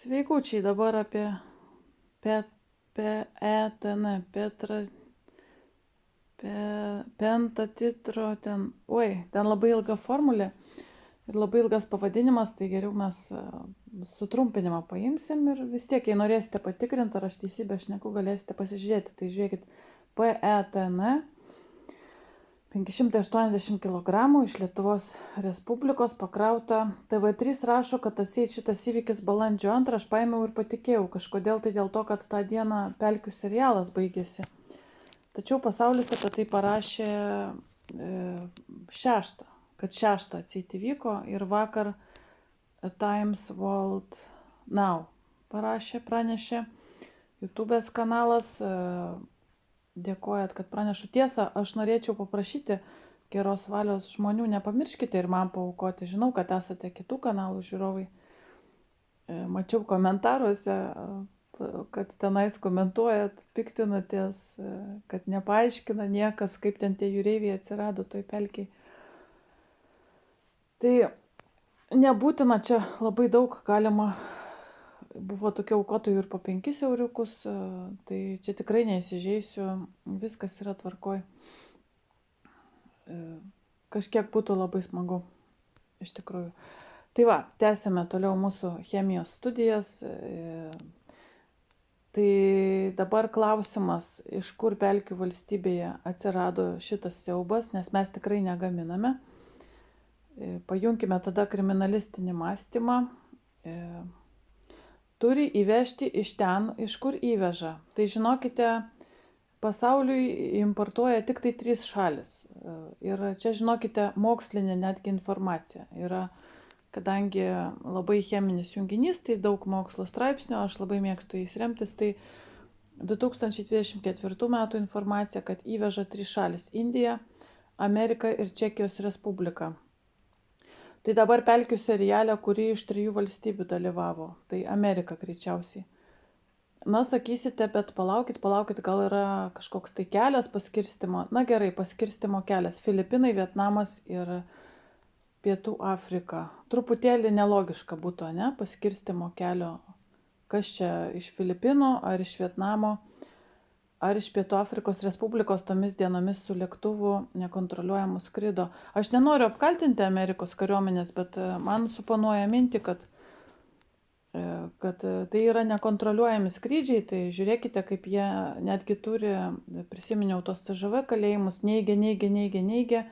Sveikučiai dabar apie PETN, pentatitro, ten labai ilga formulė ir labai ilgas pavadinimas, tai geriau mes sutrumpinimą paimsim ir vis tiek, jei norėsite patikrinti, ar aš teisybę šneku, galėsite pasižiūrėti. Tai žiūrėkit, PETN 580 kg iš Lietuvos Respublikos pakrauta. TV3 rašo, kad atseit šitas įvykis balandžio 2, aš paėmiau ir patikėjau. Kažkodėl tai dėl to, kad tą dieną pelkių serialas baigėsi. Tačiau pasaulis apie tai parašė 6, kad 6 atseit įvyko ir vakar Times World Now pranešė, YouTube'ės kanalas, dėkojat, kad pranešu. Tiesa, aš norėčiau paprašyti geros valios žmonių, nepamirškite ir man paaukoti. Žinau, kad esate kitų kanalų žiūrovai. Mačiau komentaruose, kad tenais komentuojat, piktinatės, kad nepaaiškina niekas, kaip ten tie jūreiviai atsirado toj pelkiai. Tai nebūtina čia labai daug, galima, buvo tokie aukotojų ir po 5 euriukus, tai čia tikrai neįsižeisiu, viskas yra tvarkoj. Kažkiek būtų labai smagu, iš tikrųjų. Tai va, tęsime toliau mūsų chemijos studijas. Tai dabar klausimas, iš kur pelkių valstybėje atsirado šitas siaubas, nes mes tikrai negaminame. Pajunkime tada kriminalistinį mąstymą. Turi įvežti iš ten, iš kur įveža. Tai žinokite, pasauliui importuoja tik tai 3 šalis. Ir čia žinokite mokslinė netgi informacija. Yra, kadangi labai cheminis junginys, tai daug mokslo straipsnių, aš labai mėgstu jais remtis, tai 2024 metų informacija, kad įveža 3 šalis - Indija, Amerika ir Čekijos Respublika. Tai dabar pelkių serialė, kuri iš 3 valstybių dalyvavo. Tai Amerika greičiausiai. Na, sakysite, bet palaukit, gal yra kažkoks tai kelias paskirstimo. Na gerai, paskirstimo kelias. Filipinai, Vietnamas ir Pietų Afrika. Truputėlį nelogiška būtų, ne? Paskirstimo kelio. Kas čia iš Filipinų, ar iš Vietnamo, ar iš Pietų Afrikos Respublikos tomis dienomis su lėktuvu nekontroliuojamu skrido. Aš nenoriu apkaltinti Amerikos kariuomenės, bet man suponuoja mintį, kad tai yra nekontroliuojami skrydžiai, tai žiūrėkite, kaip jie netgi turi, prisiminiau tos CŽV kalėjimus, neigia,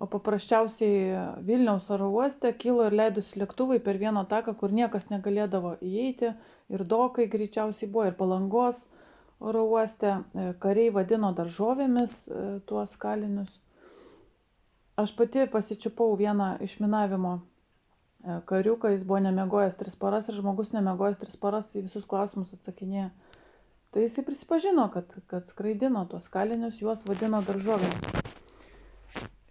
o paprasčiausiai Vilniaus oro uoste kilo ir leidusi lėktuvai per vieną taką, kur niekas negalėdavo įeiti, ir dokai greičiausiai buvo, ir Palangos oro uoste, kariai vadino daržovėmis tuos kalinius. Aš pati pasičiupau vieną išminavimo kariuką, jis buvo nemiegojęs 3 paras ir žmogus nemiegojęs 3 paras į visus klausimus atsakinėja. Tai jisai prisipažino, kad skraidino tuos kalinius, juos vadino daržovėmis.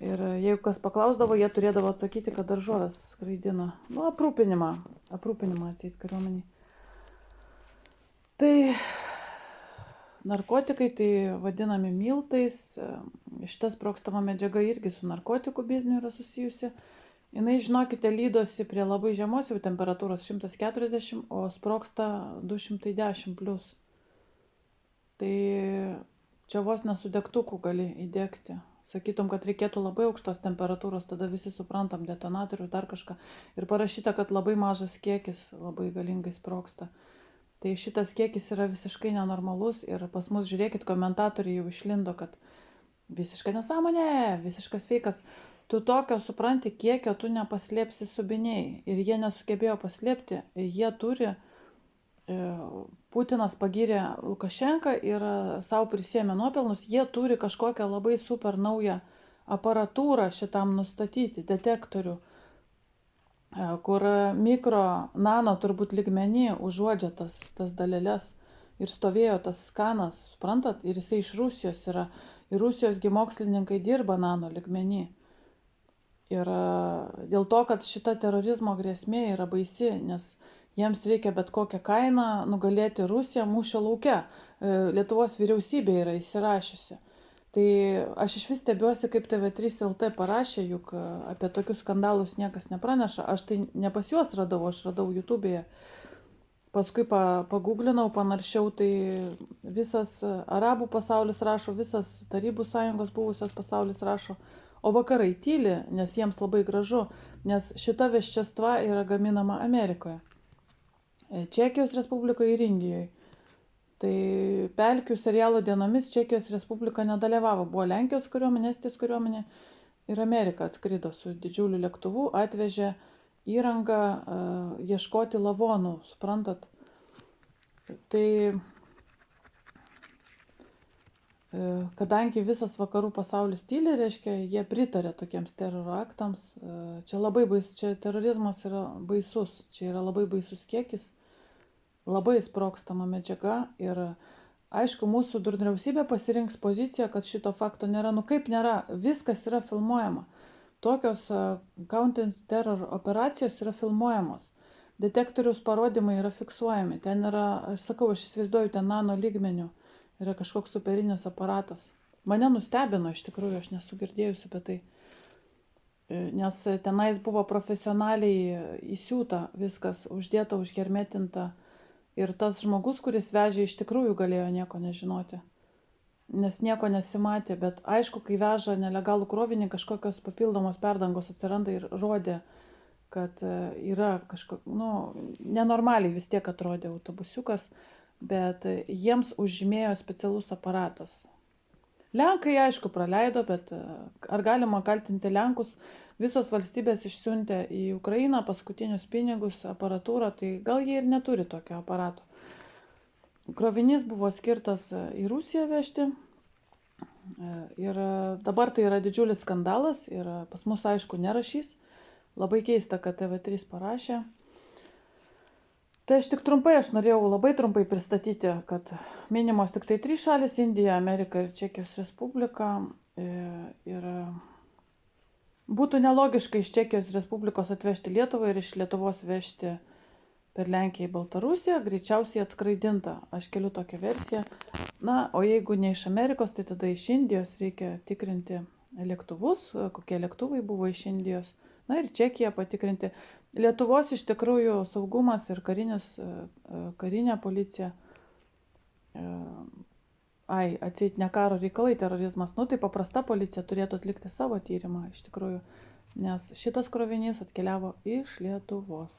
Ir jeigu kas paklausdavo, jie turėdavo atsakyti, kad daržovės skraidino. Nu, aprūpinimą atseit kariuomeniai. Tai narkotikai tai vadinami miltais. Šita sprogstama medžiaga irgi su narkotikų bizniu yra susijusi. Jinai, žinokite, lydosi prie labai žemos jau temperatūros 140, o sprogsta 210 +. Tai čia vos nesudegtukų gali įdegti. Sakytum, kad reikėtų labai aukštos temperatūros, tada visi suprantam detonatorius, dar kažką. Ir parašyta, kad labai mažas kiekis labai galingai sprogsta. Tai šitas kiekis yra visiškai nenormalus ir pas mus, žiūrėkit, komentatoriai jau išlindo, kad visiškai nesąmonė, visiškas feikas. Tu tokio supranti kiekio, tu nepaslėpsi subiniai. Ir jie nesugebėjo paslėpti, jie turi, Putinas pagyrė Lukašenką ir savo prisėmė nuopelnus, jie turi kažkokią labai super naują aparatūrą šitam nustatyti, detektorių, kur mikro, nano turbūt lygmenį užuodžia tas daleles ir stovėjo tas skanas, suprantat, ir jisai iš Rusijos yra, ir Rusijosgi mokslininkai dirba nano lygmenį. Ir dėl to, kad šita terorizmo grėsmė yra baisi, nes jiems reikia bet kokią kainą nugalėti Rusiją mūšio lauke. Lietuvos vyriausybė yra įsirašiusi. Tai aš iš vis stebiuosi, kaip TV3 LT parašė, juk apie tokius skandalus niekas nepraneša. Aš tai ne pas juos radau, aš radau YouTube'e. Paskui paguglinau, panaršiau, tai visas arabų pasaulis rašo, visas Tarybų sąjungos buvusios pasaulis rašo, o vakarai tyli, nes jiems labai gražu, nes šita veščestva yra gaminama Amerikoje, Čekijos Respublikoje ir Indijoje. Tai pelkių serialo dienomis Čekijos Respublika nedalyvavo, buvo Lenkijos kariuomenė, Estijos kariuomenė ir Amerika atskrido su didžiuliu lėktuvu, atvežė įrangą ieškoti lavonų, suprantat. Tai kadangi visas vakarų pasaulis tyli, reiškia, jie pritarė tokiems teroro aktams. Čia labai čia terorizmas yra baisus, čia yra labai baisus kiekis, labai sprogstama medžiaga ir aišku, mūsų vyriausybė pasirinks poziciją, kad šito fakto nėra. Nu kaip nėra, viskas yra filmuojama. Tokios counter-terror operacijos yra filmuojamos. Detektoriaus parodymai yra fiksuojami. Ten yra, aš sakau, aš įsivaizduoju, ten nano lygmenių yra kažkoks superinis aparatas. Mane nustebino, iš tikrųjų, aš nesu girdėjusi apie tai. Nes tenais buvo profesionaliai įsiūta viskas, uždėta, užhermetinta. Ir tas žmogus, kuris vežė, iš tikrųjų galėjo nieko nežinoti. Nes nieko nesimatė, bet aišku, kai veža nelegalų krovinį, kažkokios papildomos perdangos atsiranda ir rodė, kad yra nenormaliai vis tiek atrodė autobusiukas, bet jiems užžymėjo specialus aparatas. Lenkai, aišku, praleido, bet ar galima kaltinti Lenkus? Visos valstybės išsiuntė į Ukrainą paskutinius pinigus, aparatūrą, tai gal jie ir neturi tokio aparato. Krovinys buvo skirtas į Rusiją vežti ir dabar tai yra didžiulis skandalas ir pas mus, aišku, nerašys. Labai keista, kad TV3 parašė. Tai aš tik trumpai, aš norėjau labai trumpai pristatyti, kad minimos tik tai 3 šalis - Indija, Amerika ir Čekijos Respublika. Ir būtų nelogiška iš Čekijos Respublikos atvežti Lietuvą ir iš Lietuvos vežti per Lenkiją į Baltarusiją, greičiausiai atskraidinta. Aš keliu tokią versiją. Na, o jeigu ne iš Amerikos, tai tada iš Indijos reikia tikrinti lėktuvus, kokie lėktuvai buvo iš Indijos. Na ir Čekiją patikrinti. Lietuvos iš tikrųjų saugumas ir karinė policija. Atseit ne karo reikalai, terorizmas. Nu, tai paprasta policija turėtų atlikti savo tyrimą iš tikrųjų, nes šitas krovinys atkeliavo iš Lietuvos.